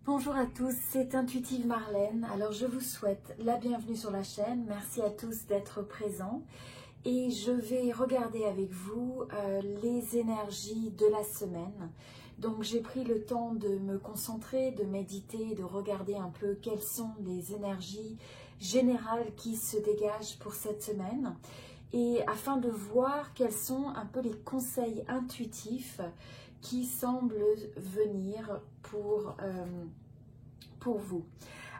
Bonjour à tous, c'est Intuitive Marlène. Alors je vous souhaite la bienvenue sur la chaîne. Merci à tous d'être présents. Et je vais regarder avec vous les énergies de la semaine. Donc j'ai pris le temps de me concentrer, de méditer, de regarder un peu quelles sont les énergies générales qui se dégagent pour cette semaine. Et afin de voir quels sont un peu les conseils intuitifs qui semblent venir pour vous.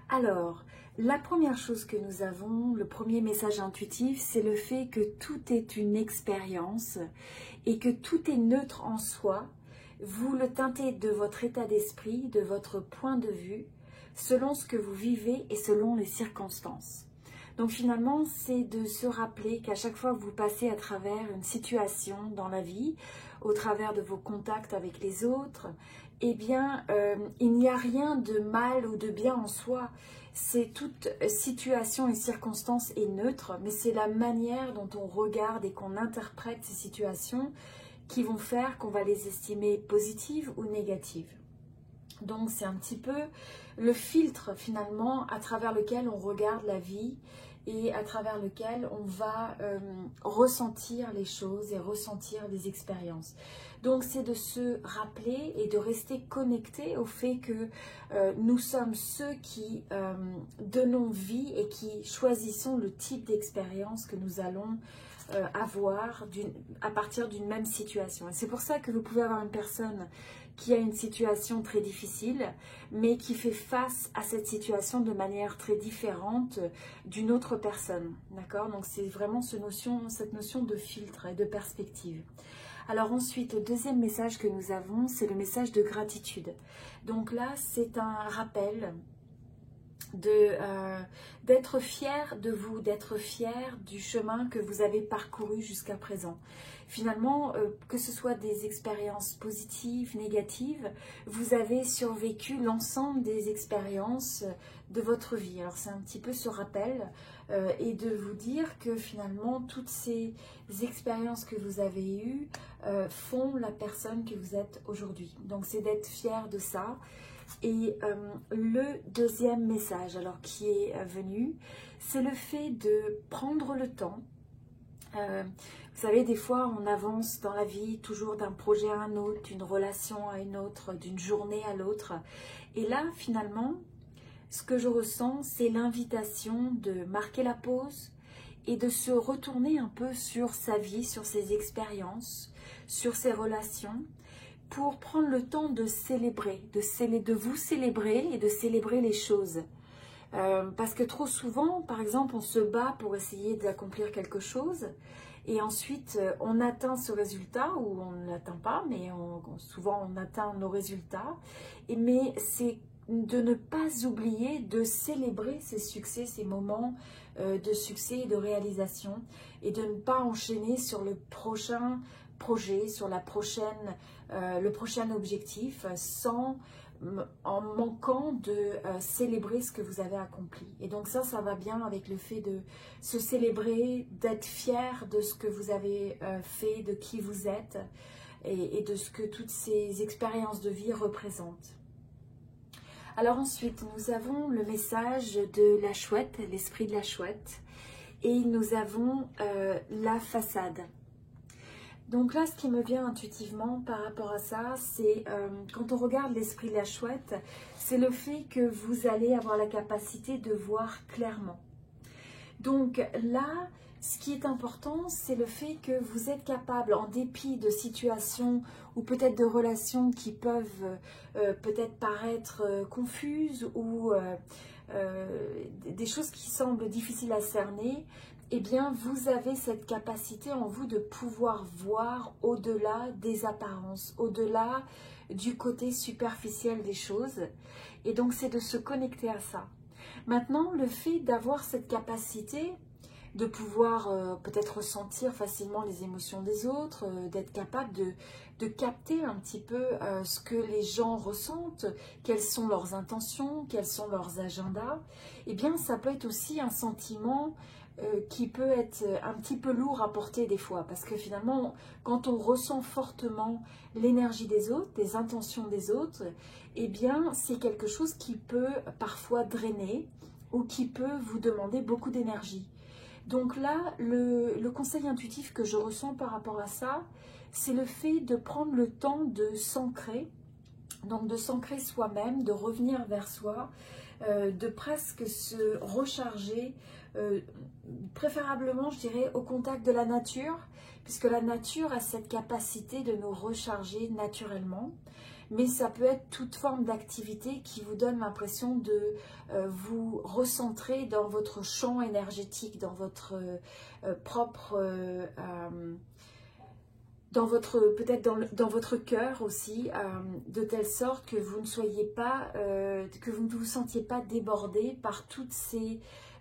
Alors, la première chose que nous avons, le premier message intuitif, c'est le fait que tout est une expérience et que tout est neutre en soi. Vous le teintez de votre état d'esprit, de votre point de vue, selon ce que vous vivez et selon les circonstances. Donc finalement, c'est de se rappeler qu'à chaque fois que vous passez à travers une situation dans la vie, au travers de vos contacts avec les autres, eh bien, il n'y a rien de mal ou de bien en soi. C'est toute situation et circonstance est neutre, mais c'est la manière dont on regarde et qu'on interprète ces situations qui vont faire qu'on va les estimer positives ou négatives. Donc c'est un petit peu le filtre finalement à travers lequel on regarde la vie et à travers lequel on va ressentir les choses et ressentir les expériences. Donc c'est de se rappeler et de rester connecté au fait que nous sommes ceux qui donnons vie et qui choisissons le type d'expérience que nous allons avoir à partir d'une même situation. Et c'est pour ça que vous pouvez avoir une personne qui a une situation très difficile, mais qui fait face à cette situation de manière très différente d'une autre personne. D'accord? Donc c'est vraiment cette notion de filtre et de perspective. Alors ensuite, le deuxième message que nous avons, c'est le message de gratitude. Donc là, c'est un rappel d'être fier de vous, d'être fier du chemin que vous avez parcouru jusqu'à présent. Finalement, que ce soit des expériences positives, négatives, vous avez survécu l'ensemble des expériences de votre vie. Alors c'est un petit peu ce rappel et de vous dire que finalement, toutes ces expériences que vous avez eues font la personne que vous êtes aujourd'hui. Donc c'est d'être fier de ça. Et le deuxième message alors qui est venu, c'est le fait de prendre le temps. Vous savez, des fois on avance dans la vie toujours d'un projet à un autre, d'une relation à une autre, d'une journée à l'autre. Et là finalement, ce que je ressens, c'est l'invitation de marquer la pause et de se retourner un peu sur sa vie, sur ses expériences, sur ses relations, pour prendre le temps de célébrer, de vous célébrer et de célébrer les choses. Parce que trop souvent, par exemple, on se bat pour essayer d'accomplir quelque chose et ensuite on atteint ce résultat ou on ne l'atteint pas, mais souvent on atteint nos résultats. Mais c'est de ne pas oublier de célébrer ces succès, ces moments de succès et de réalisation et de ne pas enchaîner sur le prochain projet, sur le prochain objectif en manquant de célébrer ce que vous avez accompli. Et donc ça va bien avec le fait de se célébrer, d'être fier de ce que vous avez fait, de qui vous êtes et de ce que toutes ces expériences de vie représentent. Alors ensuite, nous avons le message de la chouette, l'esprit de la chouette, et nous avons la façade. Donc là, ce qui me vient intuitivement par rapport à ça, c'est quand on regarde l'esprit de la chouette, c'est le fait que vous allez avoir la capacité de voir clairement. Donc là, ce qui est important, c'est le fait que vous êtes capable, en dépit de situations ou peut-être de relations qui peuvent peut-être paraître confuses ou des choses qui semblent difficiles à cerner, eh bien, vous avez cette capacité en vous de pouvoir voir au-delà des apparences, au-delà du côté superficiel des choses. Et donc, c'est de se connecter à ça. Maintenant, le fait d'avoir cette capacité de pouvoir peut-être ressentir facilement les émotions des autres, d'être capable de capter un petit peu ce que les gens ressentent, quelles sont leurs intentions, quels sont leurs agendas, eh bien, ça peut être aussi un sentiment qui peut être un petit peu lourd à porter des fois, parce que finalement, quand on ressent fortement l'énergie des autres, des intentions des autres, eh bien, c'est quelque chose qui peut parfois drainer ou qui peut vous demander beaucoup d'énergie. Donc là, le conseil intuitif que je ressens par rapport à ça, c'est le fait de prendre le temps de s'ancrer, donc de s'ancrer soi-même, de revenir vers soi, de presque se recharger, préférablement je dirais au contact de la nature, puisque la nature a cette capacité de nous recharger naturellement, mais ça peut être toute forme d'activité qui vous donne l'impression de vous recentrer dans votre champ énergétique, dans votre propre... peut-être dans votre cœur aussi, de telle sorte que vous ne soyez pas, que vous ne vous sentiez pas débordé par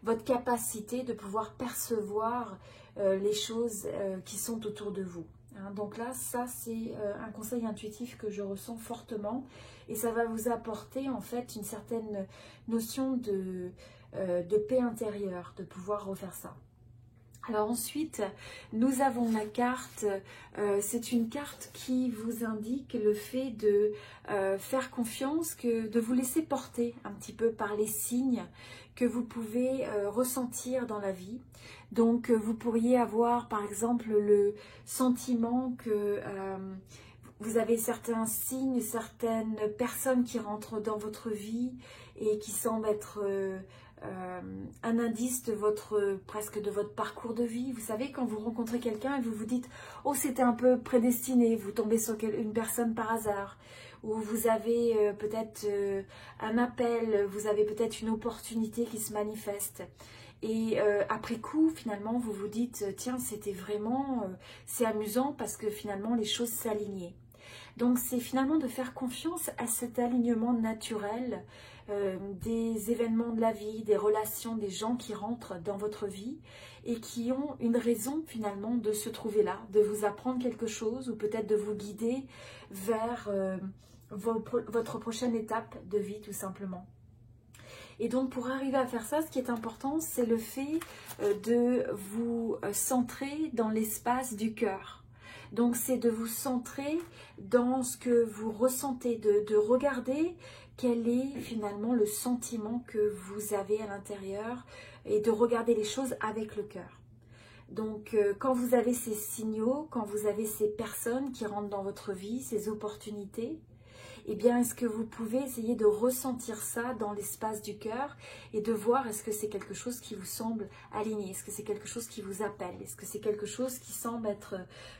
votre capacité de pouvoir percevoir les choses qui sont autour de vous. Hein. Donc là, ça c'est un conseil intuitif que je ressens fortement et ça va vous apporter en fait une certaine notion de paix intérieure, de pouvoir refaire ça. Alors ensuite, nous avons la carte, c'est une carte qui vous indique le fait de faire confiance, de vous laisser porter un petit peu par les signes que vous pouvez ressentir dans la vie. Donc vous pourriez avoir par exemple le sentiment que vous avez certains signes, certaines personnes qui rentrent dans votre vie et qui semblent être... un indice de presque de votre parcours de vie. Vous savez, quand vous rencontrez quelqu'un et vous vous dites « Oh, c'était un peu prédestiné », vous tombez sur une personne par hasard, ou vous avez peut-être un appel, vous avez peut-être une opportunité qui se manifeste. Et après coup, finalement, vous vous dites « Tiens, c'était vraiment... c'est amusant parce que finalement, les choses s'alignaient ». Donc, c'est finalement de faire confiance à cet alignement naturel des événements de la vie, des relations, des gens qui rentrent dans votre vie et qui ont une raison finalement de se trouver là, de vous apprendre quelque chose ou peut-être de vous guider vers votre prochaine étape de vie tout simplement. Et donc pour arriver à faire ça, ce qui est important, c'est le fait de vous centrer dans l'espace du cœur. Donc c'est de vous centrer dans ce que vous ressentez, de regarder quel est finalement le sentiment que vous avez à l'intérieur et de regarder les choses avec le cœur. Donc quand vous avez ces signaux, quand vous avez ces personnes qui rentrent dans votre vie, ces opportunités, eh bien est-ce que vous pouvez essayer de ressentir ça dans l'espace du cœur et de voir est-ce que c'est quelque chose qui vous semble aligné, est-ce que c'est quelque chose qui vous appelle, est-ce que c'est quelque chose qui semble être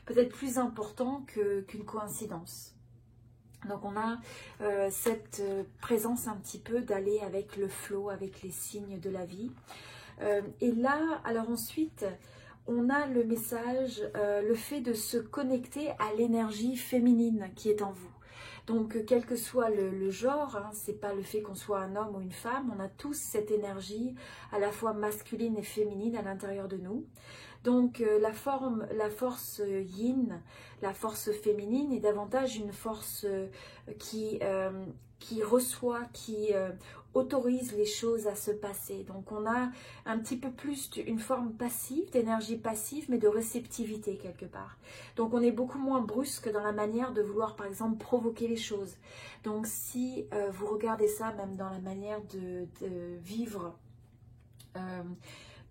peut-être plus important qu'une coïncidence. Donc on a cette présence un petit peu d'aller avec le flow, avec les signes de la vie. Et là, alors ensuite, on a le message, le fait de se connecter à l'énergie féminine qui est en vous. Donc quel que soit le genre, hein, c'est pas le fait qu'on soit un homme ou une femme, on a tous cette énergie à la fois masculine et féminine à l'intérieur de nous. Donc la force yin, la force féminine est davantage une force qui reçoit, qui autorise les choses à se passer. Donc on a un petit peu plus une forme passive, d'énergie passive, mais de réceptivité quelque part. Donc on est beaucoup moins brusque dans la manière de vouloir par exemple provoquer les choses. Donc si vous regardez ça même dans la manière de vivre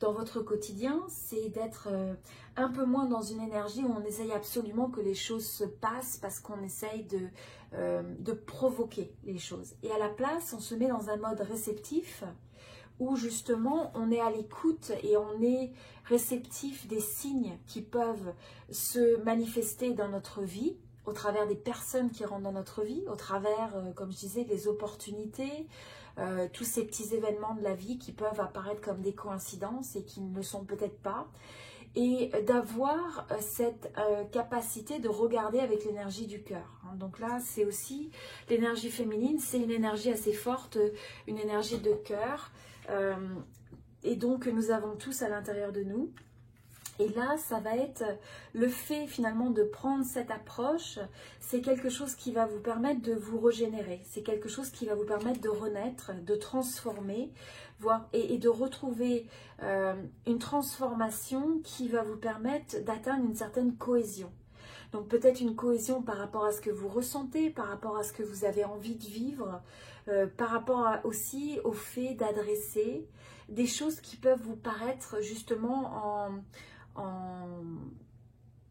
dans votre quotidien, c'est d'être un peu moins dans une énergie où on essaye absolument que les choses se passent parce qu'on essaye de provoquer les choses. Et à la place, on se met dans un mode réceptif où justement on est à l'écoute et on est réceptif des signes qui peuvent se manifester dans notre vie, au travers des personnes qui rentrent dans notre vie, au travers, comme je disais, des opportunités, tous ces petits événements de la vie qui peuvent apparaître comme des coïncidences et qui ne le sont peut-être pas, et d'avoir cette capacité de regarder avec l'énergie du cœur. Donc là, c'est aussi l'énergie féminine, c'est une énergie assez forte, une énergie de cœur, et donc nous avons tous à l'intérieur de nous. Et là, ça va être le fait finalement de prendre cette approche, c'est quelque chose qui va vous permettre de vous régénérer, c'est quelque chose qui va vous permettre de renaître, de transformer, et de retrouver une transformation qui va vous permettre d'atteindre une certaine cohésion. Donc peut-être une cohésion par rapport à ce que vous ressentez, par rapport à ce que vous avez envie de vivre, par rapport aussi au fait d'adresser des choses qui peuvent vous paraître justement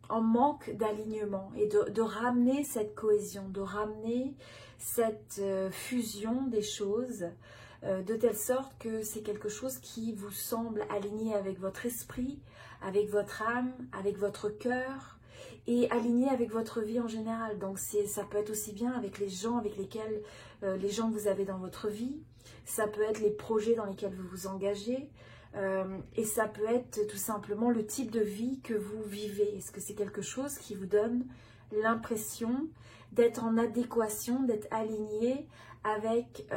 en manque d'alignement et de ramener cette cohésion, de ramener cette fusion des choses de telle sorte que c'est quelque chose qui vous semble aligné avec votre esprit, avec votre âme, avec votre cœur et aligné avec votre vie en général. Donc ça peut être aussi bien avec les gens avec lesquels, les gens que vous avez dans votre vie, ça peut être les projets dans lesquels vous vous engagez, et ça peut être tout simplement le type de vie que vous vivez. Est-ce que c'est quelque chose qui vous donne l'impression d'être en adéquation, d'être aligné avec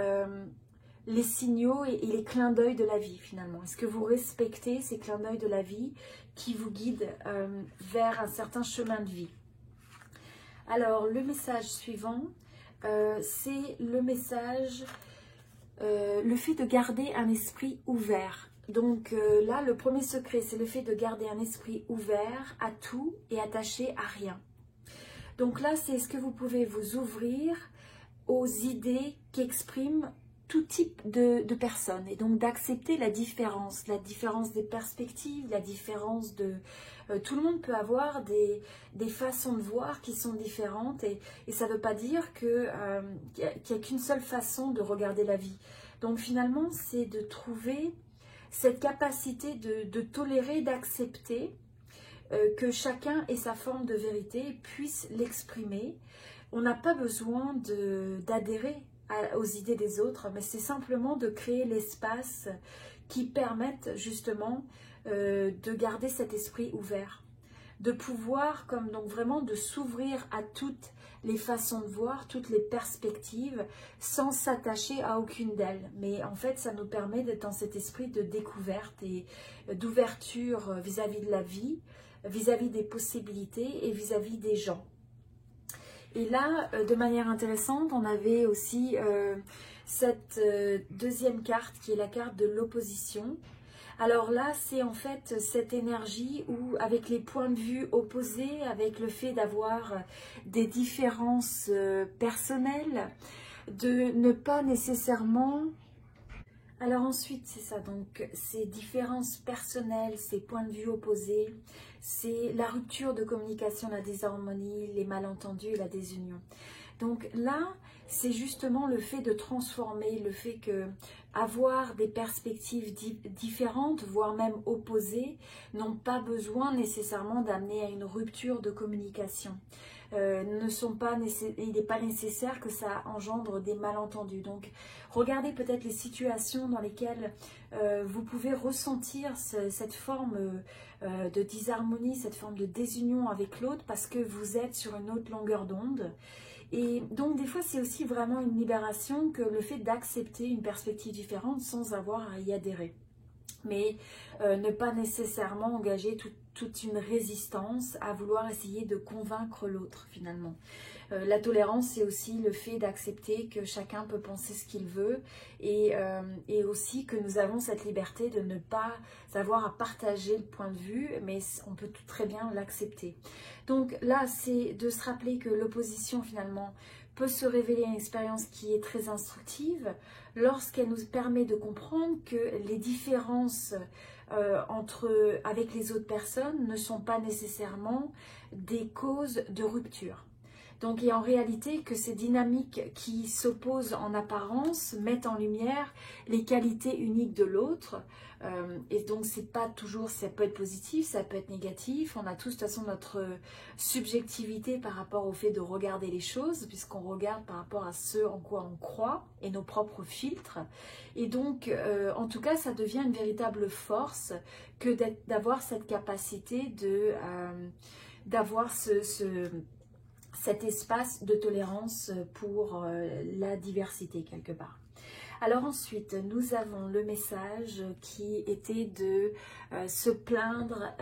les signaux et les clins d'œil de la vie finalement? Est-ce que vous respectez ces clins d'œil de la vie qui vous guident vers un certain chemin de vie? Alors le message suivant, c'est le message, le fait de garder un esprit ouvert. Donc là, le premier secret, c'est le fait de garder un esprit ouvert à tout et attaché à rien. Donc là, c'est ce que vous pouvez vous ouvrir aux idées qu'expriment tout type de personnes. Et donc d'accepter la différence des perspectives, la différence de... tout le monde peut avoir des façons de voir qui sont différentes. Et ça ne veut pas dire qu'il n'y a qu'une seule façon de regarder la vie. Donc finalement, c'est de trouver cette capacité de tolérer, d'accepter que chacun ait sa forme de vérité et puisse l'exprimer. On n'a pas besoin d'adhérer aux idées des autres, mais c'est simplement de créer l'espace qui permette justement de garder cet esprit ouvert, de pouvoir donc vraiment de s'ouvrir à toutes les façons de voir, toutes les perspectives, sans s'attacher à aucune d'elles. Mais en fait, ça nous permet d'être dans cet esprit de découverte et d'ouverture vis-à-vis de la vie, vis-à-vis des possibilités et vis-à-vis des gens. Et là, de manière intéressante, on avait aussi cette deuxième carte qui est la carte de l'opposition. Alors là, c'est en fait cette énergie où, avec les points de vue opposés, avec le fait d'avoir des différences personnelles, de ne pas nécessairement... Alors ensuite, c'est ça, donc ces différences personnelles, ces points de vue opposés, c'est la rupture de communication, la désharmonie, les malentendus et la désunion. Donc là, c'est justement le fait de transformer, le fait que avoir des perspectives différentes, voire même opposées, n'ont pas besoin nécessairement d'amener à une rupture de communication. Il n'est pas nécessaire que ça engendre des malentendus. Donc, regardez peut-être les situations dans lesquelles vous pouvez ressentir cette forme de disharmonie, cette forme de désunion avec l'autre parce que vous êtes sur une autre longueur d'onde. Et donc, des fois, c'est aussi vraiment une libération que le fait d'accepter une perspective différente sans avoir à y adhérer. Mais ne pas nécessairement engager toute une résistance à vouloir essayer de convaincre l'autre finalement. La tolérance, c'est aussi le fait d'accepter que chacun peut penser ce qu'il veut et aussi que nous avons cette liberté de ne pas avoir à partager le point de vue, mais on peut tout très bien l'accepter. Donc là, c'est de se rappeler que l'opposition finalement peut se révéler une expérience qui est très instructive lorsqu'elle nous permet de comprendre que les différences avec les autres personnes ne sont pas nécessairement des causes de rupture. Donc, et en réalité, que ces dynamiques qui s'opposent en apparence mettent en lumière les qualités uniques de l'autre. Et donc, c'est pas toujours, ça peut être positif, ça peut être négatif. On a tous de toute façon notre subjectivité par rapport au fait de regarder les choses, puisqu'on regarde par rapport à ce en quoi on croit et nos propres filtres. Et donc, en tout cas, ça devient une véritable force que d'avoir cette capacité d'avoir cet espace de tolérance pour la diversité quelque part. Alors ensuite, nous avons le message qui était de se plaindre.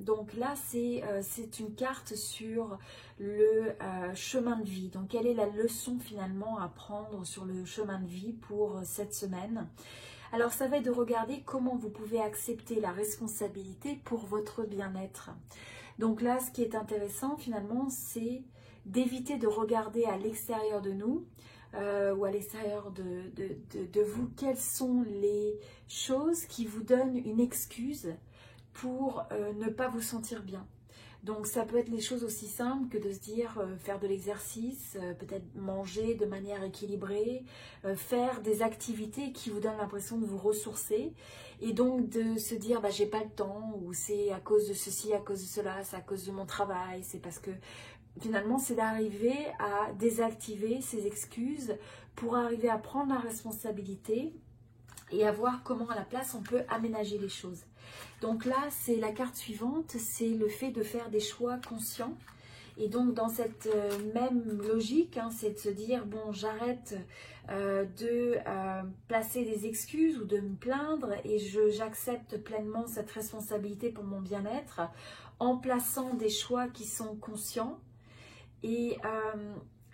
Donc là, c'est une carte sur le chemin de vie. Donc quelle est la leçon finalement à prendre sur le chemin de vie pour cette semaine? Alors ça va être de regarder comment vous pouvez accepter la responsabilité pour votre bien-être. Donc là, ce qui est intéressant finalement, c'est d'éviter de regarder à l'extérieur de nous ou à l'extérieur de vous, quelles sont les choses qui vous donnent une excuse pour ne pas vous sentir bien. Donc ça peut être les choses aussi simples que de se dire faire de l'exercice, peut-être manger de manière équilibrée, faire des activités qui vous donnent l'impression de vous ressourcer et donc de se dire bah, j'ai pas le temps ou c'est à cause de ceci, à cause de cela, c'est à cause de mon travail, c'est parce que finalement c'est d'arriver à désactiver ces excuses pour arriver à prendre la responsabilité et à voir comment à la place on peut aménager les choses. Donc là, c'est la carte suivante, c'est le fait de faire des choix conscients. Et donc dans cette même logique, hein, c'est de se dire, bon, j'arrête de placer des excuses ou de me plaindre et j'accepte pleinement cette responsabilité pour mon bien-être en plaçant des choix qui sont conscients. Et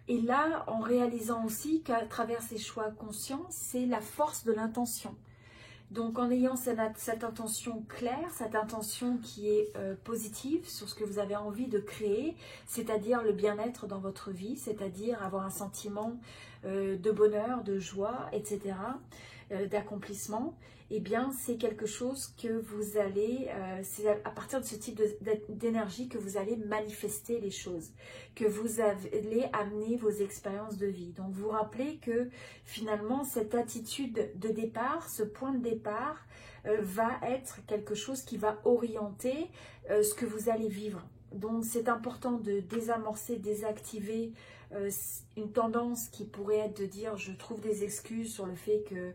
là, en réalisant aussi qu'à travers ces choix conscients, c'est la force de l'intention. Donc en ayant cette intention claire, cette intention qui est positive sur ce que vous avez envie de créer, c'est-à-dire le bien-être dans votre vie, c'est-à-dire avoir un sentiment de bonheur, de joie, etc., d'accomplissement, eh bien c'est quelque chose que vous allez, c'est à partir de ce type d'énergie que vous allez manifester les choses, que vous allez amener vos expériences de vie. Donc vous vous rappelez que finalement cette attitude de départ, ce point de départ va être quelque chose qui va orienter ce que vous allez vivre. Donc c'est important de désamorcer, désactiver une tendance qui pourrait être de dire je trouve des excuses sur le fait que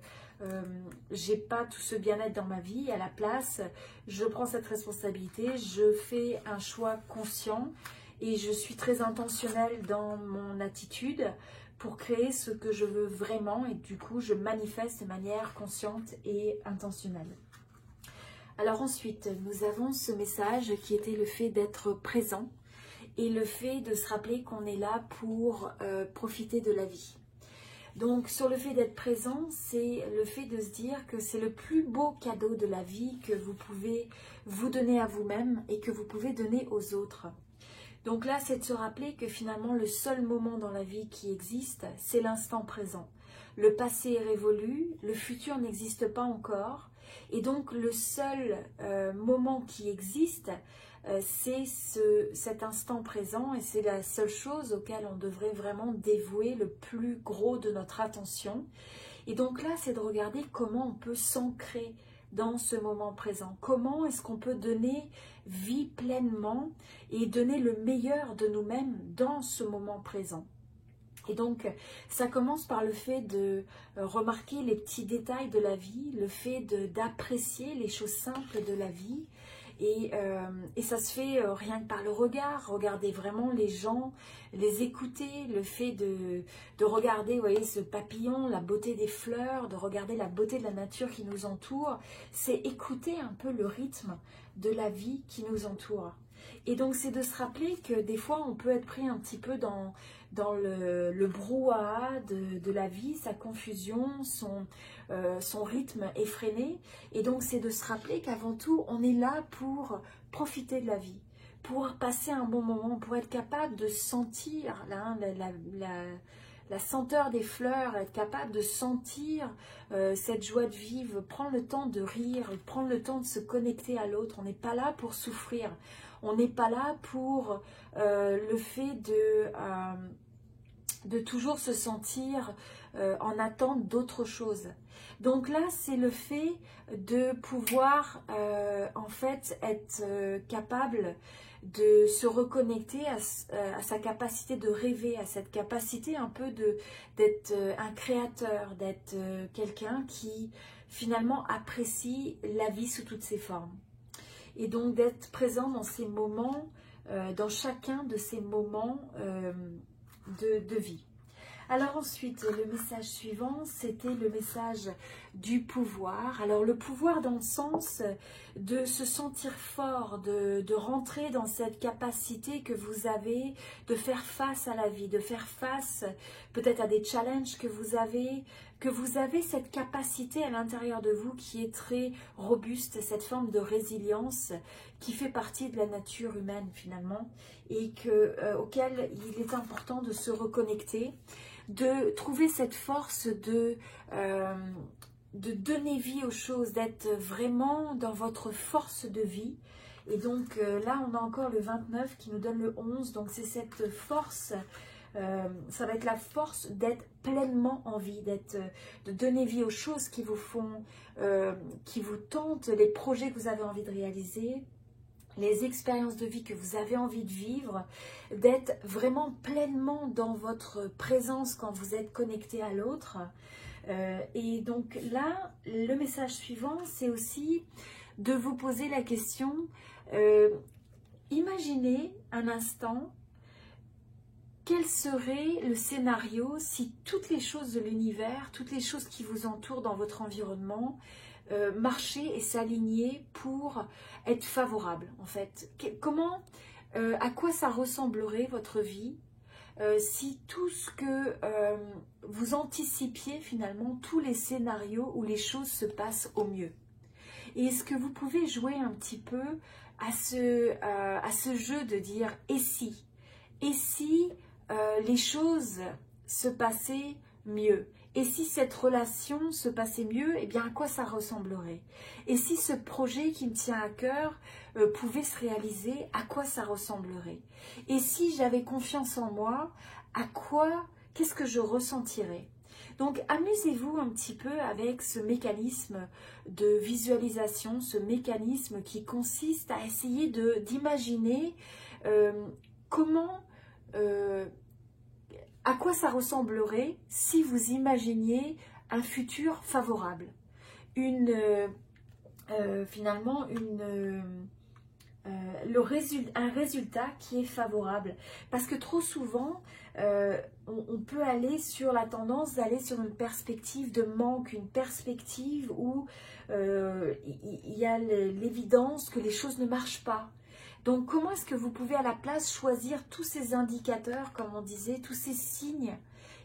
j'ai pas tout ce bien-être dans ma vie. À la place, je prends cette responsabilité, je fais un choix conscient et je suis très intentionnelle dans mon attitude pour créer ce que je veux vraiment et du coup je manifeste de manière consciente et intentionnelle. Alors ensuite, nous avons ce message qui était le fait d'être présent et le fait de se rappeler qu'on est là pour profiter de la vie. Donc sur le fait d'être présent, c'est le fait de se dire que c'est le plus beau cadeau de la vie que vous pouvez vous donner à vous-même et que vous pouvez donner aux autres. Donc là, c'est de se rappeler que finalement le seul moment dans la vie qui existe, c'est l'instant présent. Le passé est révolu, le futur n'existe pas encore. Et donc le seul moment qui existe, c'est cet instant présent et c'est la seule chose auquel on devrait vraiment dévouer le plus gros de notre attention. Et donc là, c'est de regarder comment on peut s'ancrer dans ce moment présent. Comment est-ce qu'on peut donner vie pleinement et donner le meilleur de nous-mêmes dans ce moment présent. Et donc, ça commence par le fait de remarquer les petits détails de la vie, le fait d'apprécier les choses simples de la vie. Et ça se fait rien que par le regard, regarder vraiment les gens, les écouter, le fait de regarder, vous voyez, ce papillon, la beauté des fleurs, de regarder la beauté de la nature qui nous entoure. C'est écouter un peu le rythme de la vie qui nous entoure. Et donc, c'est de se rappeler que des fois, on peut être pris un petit peu dans le brouhaha de la vie, sa confusion, son rythme effréné. Et donc, c'est de se rappeler qu'avant tout, on est là pour profiter de la vie, pour passer un bon moment, pour être capable de sentir la senteur des fleurs, être capable de sentir cette joie de vivre, prendre le temps de rire, prendre le temps de se connecter à l'autre. On n'est pas là pour souffrir. On n'est pas là pour le fait de toujours se sentir en attente d'autre chose. Donc là, c'est le fait de pouvoir en fait être capable de se reconnecter à sa capacité de rêver, à cette capacité un peu d'être un créateur, d'être quelqu'un qui finalement apprécie la vie sous toutes ses formes. Et donc d'être présent dans ces moments, dans chacun de ces moments de vie. Alors ensuite, le message suivant, c'était le message du pouvoir. Alors le pouvoir dans le sens de se sentir fort, de rentrer dans cette capacité que vous avez de faire face à la vie, de faire face peut-être à des challenges que vous avez cette capacité à l'intérieur de vous qui est très robuste, cette forme de résilience qui fait partie de la nature humaine finalement et auquel il est important de se reconnecter, de trouver cette force de donner vie aux choses, d'être vraiment dans votre force de vie. Et donc là, on a encore le 29 qui nous donne le 11, donc c'est cette force, ça va être la force d'être pleinement en vie, de donner vie aux choses qui vous font, qui vous tentent, les projets que vous avez envie de réaliser, les expériences de vie que vous avez envie de vivre, d'être vraiment pleinement dans votre présence quand vous êtes connecté à l'autre. Et donc là, le message suivant, c'est aussi de vous poser la question, imaginez un instant, quel serait le scénario si toutes les choses de l'univers, toutes les choses qui vous entourent dans votre environnement, marcher et s'aligner pour être favorable en fait. Comment, à quoi ça ressemblerait votre vie si tout ce que vous anticipiez finalement, tous les scénarios où les choses se passent au mieux. Et est-ce que vous pouvez jouer un petit peu à ce jeu de dire et si les choses se passaient mieux? Et si cette relation se passait mieux, eh bien à quoi ça ressemblerait? Et si ce projet qui me tient à cœur pouvait se réaliser, à quoi ça ressemblerait? Et si j'avais confiance en moi, qu'est-ce que je ressentirais? Donc amusez-vous un petit peu avec ce mécanisme de visualisation, ce mécanisme qui consiste à essayer d'imaginer comment... à quoi ça ressemblerait si vous imaginiez un futur favorable, finalement un résultat qui est favorable. Parce que trop souvent, on peut aller sur la tendance d'aller sur une perspective de manque, une perspective où il y a l'évidence que les choses ne marchent pas. Donc, comment est-ce que vous pouvez à la place choisir tous ces indicateurs, comme on disait, tous ces signes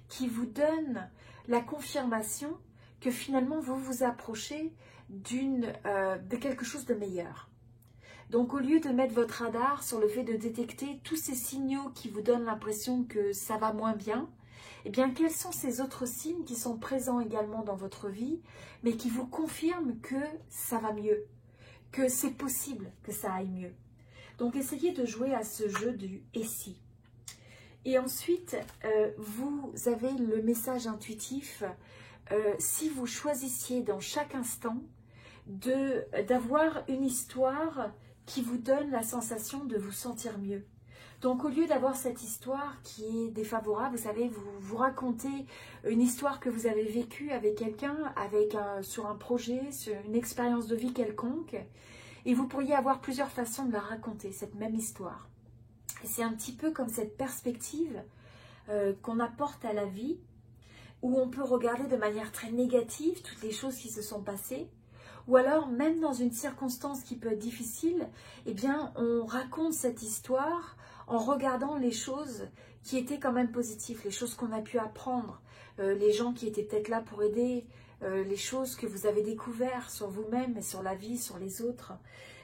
qui vous donnent la confirmation que finalement vous vous approchez de quelque chose de meilleur. Donc, au lieu de mettre votre radar sur le fait de détecter tous ces signaux qui vous donnent l'impression que ça va moins bien, eh bien, quels sont ces autres signes qui sont présents également dans votre vie, mais qui vous confirment que ça va mieux, que c'est possible que ça aille mieux. Donc, essayez de jouer à ce jeu du « et si ». Et ensuite, vous avez le message intuitif, si vous choisissiez dans chaque instant d'avoir une histoire qui vous donne la sensation de vous sentir mieux. Donc, au lieu d'avoir cette histoire qui est défavorable, vous savez, vous racontez une histoire que vous avez vécue avec quelqu'un, sur un projet, sur une expérience de vie quelconque, et vous pourriez avoir plusieurs façons de la raconter, cette même histoire. C'est un petit peu comme cette perspective qu'on apporte à la vie, où on peut regarder de manière très négative toutes les choses qui se sont passées, ou alors même dans une circonstance qui peut être difficile, eh bien on raconte cette histoire en regardant les choses qui étaient quand même positives, les choses qu'on a pu apprendre, les gens qui étaient peut-être là pour aider, les choses que vous avez découvertes sur vous-même et sur la vie, sur les autres.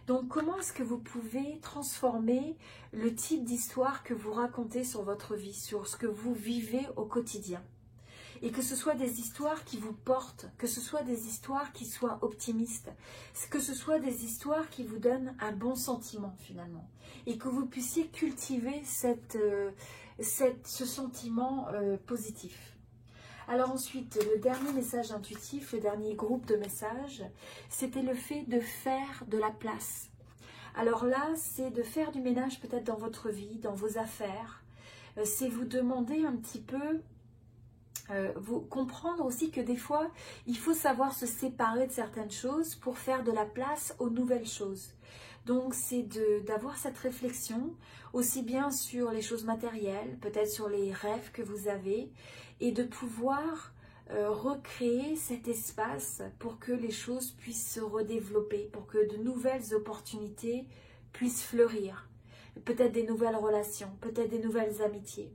Donc, comment est-ce que vous pouvez transformer le type d'histoire que vous racontez sur votre vie, sur ce que vous vivez au quotidien? Et que ce soit des histoires qui vous portent, que ce soit des histoires qui soient optimistes, que ce soit des histoires qui vous donnent un bon sentiment finalement. Et que vous puissiez cultiver ce sentiment positif. Alors ensuite, le dernier message intuitif, le dernier groupe de messages, c'était le fait de faire de la place. Alors là, c'est de faire du ménage peut-être dans votre vie, dans vos affaires. C'est vous demander un petit peu, vous comprendre aussi que des fois, il faut savoir se séparer de certaines choses pour faire de la place aux nouvelles choses. Donc c'est d'avoir cette réflexion, aussi bien sur les choses matérielles, peut-être sur les rêves que vous avez, et de pouvoir recréer cet espace pour que les choses puissent se redévelopper, pour que de nouvelles opportunités puissent fleurir. Peut-être des nouvelles relations, peut-être des nouvelles amitiés.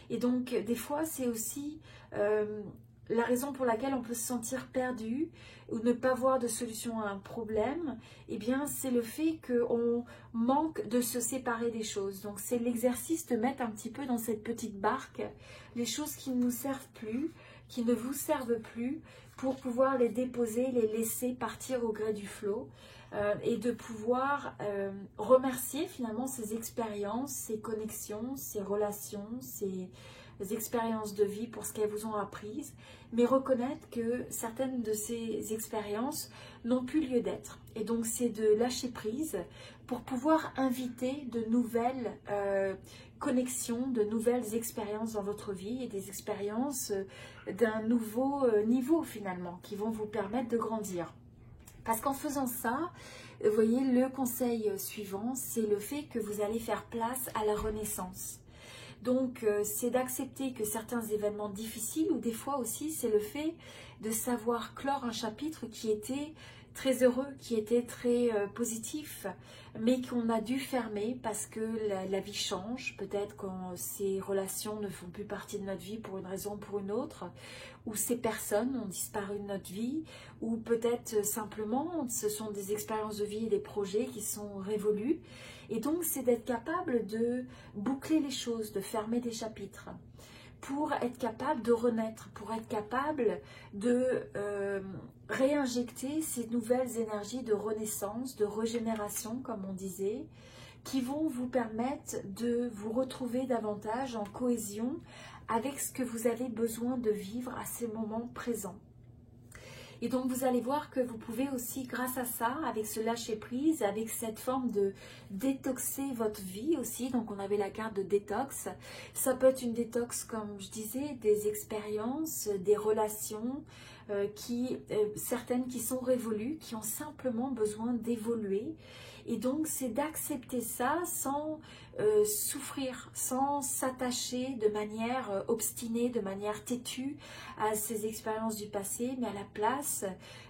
Et donc, des fois, c'est aussi la raison pour laquelle on peut se sentir perdu ou ne pas voir de solution à un problème, eh bien, c'est le fait qu'on manque de se séparer des choses. Donc, c'est l'exercice de mettre un petit peu dans cette petite barque les choses qui ne nous servent plus, qui ne vous servent plus, pour pouvoir les déposer, les laisser partir au gré du flot. Et de pouvoir remercier finalement ces expériences, ces connexions, ces relations, ces expériences de vie pour ce qu'elles vous ont apprises, mais reconnaître que certaines de ces expériences n'ont plus lieu d'être. Et donc c'est de lâcher prise pour pouvoir inviter de nouvelles connexions, de nouvelles expériences dans votre vie et des expériences d'un nouveau niveau finalement qui vont vous permettre de grandir. Parce qu'en faisant ça, vous voyez, le conseil suivant, c'est le fait que vous allez faire place à la renaissance. Donc, c'est d'accepter que certains événements difficiles, ou des fois aussi, c'est le fait de savoir clore un chapitre qui était très heureux, qui était très positif, mais qu'on a dû fermer parce que la vie change, peut-être quand ces relations ne font plus partie de notre vie pour une raison ou pour une autre, ou ces personnes ont disparu de notre vie, ou peut-être simplement ce sont des expériences de vie et des projets qui sont révolus. Et donc c'est d'être capable de boucler les choses, de fermer des chapitres, pour être capable de renaître, pour être capable de réinjecter ces nouvelles énergies de renaissance, de régénération, comme on disait, qui vont vous permettre de vous retrouver davantage en cohésion avec ce que vous avez besoin de vivre à ces moments présents. Et donc vous allez voir que vous pouvez aussi, grâce à ça, avec ce lâcher-prise, avec cette forme de détoxer votre vie aussi, donc on avait la carte de détox, ça peut être une détox, comme je disais, des expériences, des relations, certaines qui sont révolues, qui ont simplement besoin d'évoluer. Et donc c'est d'accepter ça sans souffrir, sans s'attacher de manière obstinée, de manière têtue à ces expériences du passé, mais à la place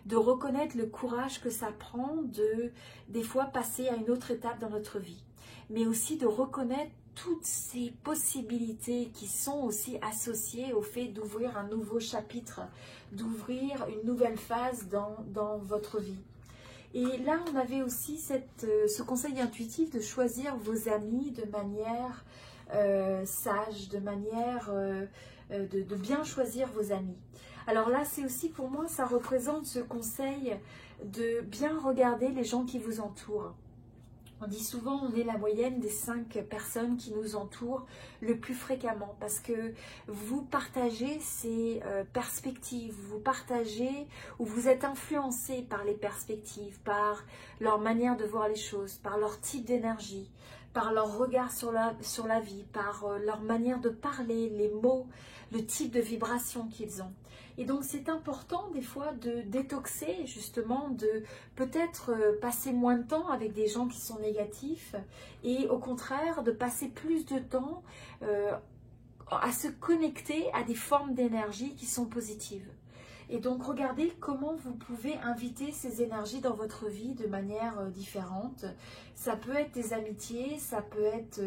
de reconnaître le courage que ça prend de des fois passer à une autre étape dans notre vie, mais aussi de reconnaître toutes ces possibilités qui sont aussi associées au fait d'ouvrir un nouveau chapitre, d'ouvrir une nouvelle phase dans votre vie. Et là, on avait aussi ce conseil intuitif de choisir vos amis de manière sage, de manière de bien choisir vos amis. Alors là, c'est aussi pour moi, ça représente ce conseil de bien regarder les gens qui vous entourent. On dit souvent on est la moyenne des 5 personnes qui nous entourent le plus fréquemment parce que vous partagez ces perspectives, vous partagez ou vous êtes influencé par les perspectives, par leur manière de voir les choses, par leur type d'énergie, par leur regard sur la vie, par leur manière de parler, les mots, le type de vibration qu'ils ont. Et donc c'est important des fois de détoxer, justement, de peut-être passer moins de temps avec des gens qui sont négatifs et au contraire de passer plus de temps à se connecter à des formes d'énergie qui sont positives. Et donc regardez comment vous pouvez inviter ces énergies dans votre vie de manière différente. Ça peut être des amitiés, ça peut être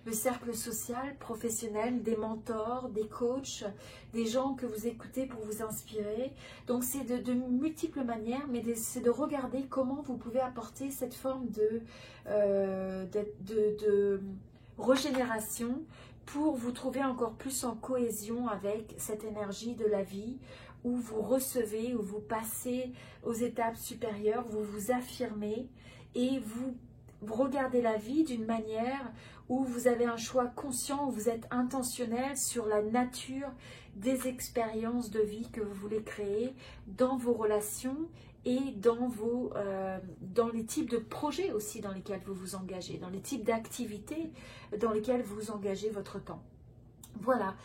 le cercle social, professionnel, des mentors, des coachs, des gens que vous écoutez pour vous inspirer. Donc c'est de multiples manières, mais c'est de regarder comment vous pouvez apporter cette forme de régénération pour vous trouver encore plus en cohésion avec cette énergie de la vie, où vous recevez, où vous passez aux étapes supérieures, vous vous affirmez et vous regardez la vie d'une manière où vous avez un choix conscient, où vous êtes intentionnel sur la nature des expériences de vie que vous voulez créer dans vos relations et dans les types de projets aussi dans lesquels vous vous engagez, dans les types d'activités dans lesquelles vous engagez votre temps. Voilà.